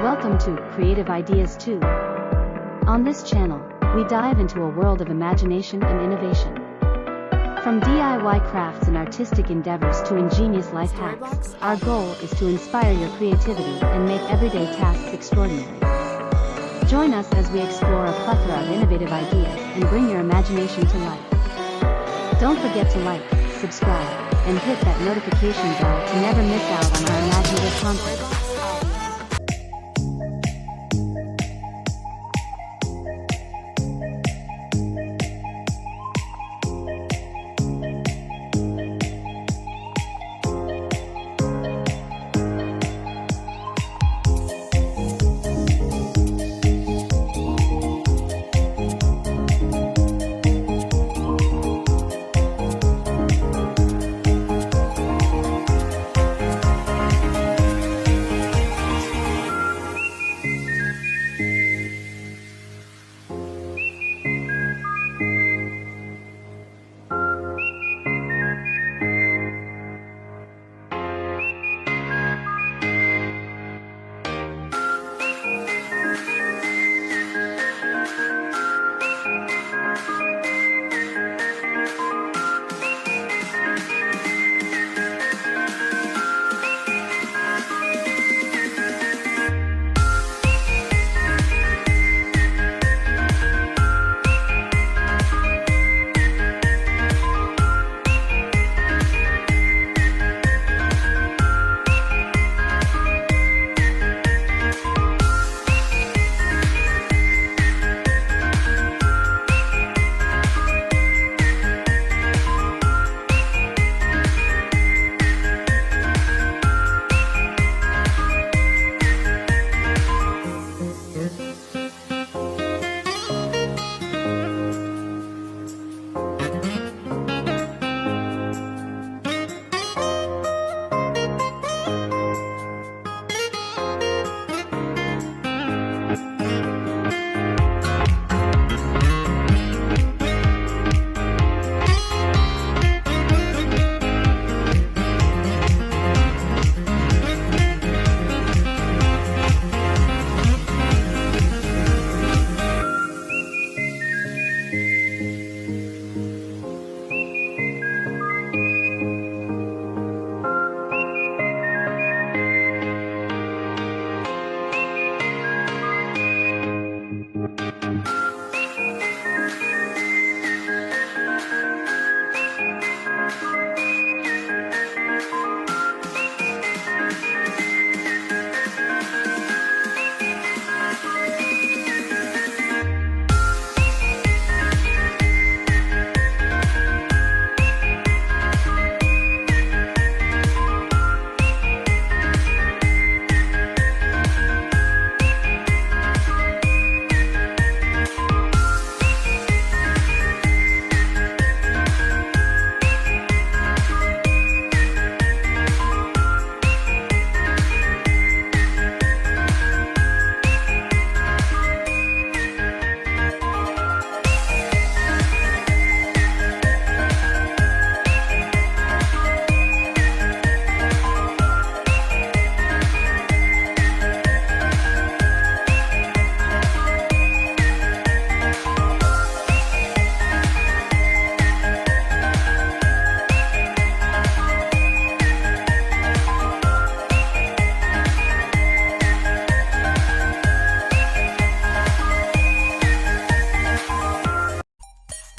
Welcome to Creative Ideas Tube. On this channel, we dive into a world of imagination and innovation. From DIY crafts and artistic endeavors to ingenious life hacks, our goal is to inspire your creativity and make everyday tasks extraordinary. Join us as we explore a plethora of innovative ideas and bring your imagination to life. Don't forget to like, subscribe, and hit that notification bell to never miss out on our imaginative content.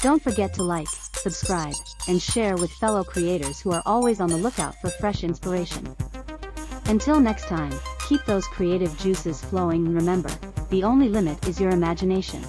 Don't forget to like, subscribe, and share with fellow creators who are always on the lookout for fresh inspiration. Until next time, keep those creative juices flowing and remember, the only limit is your imagination.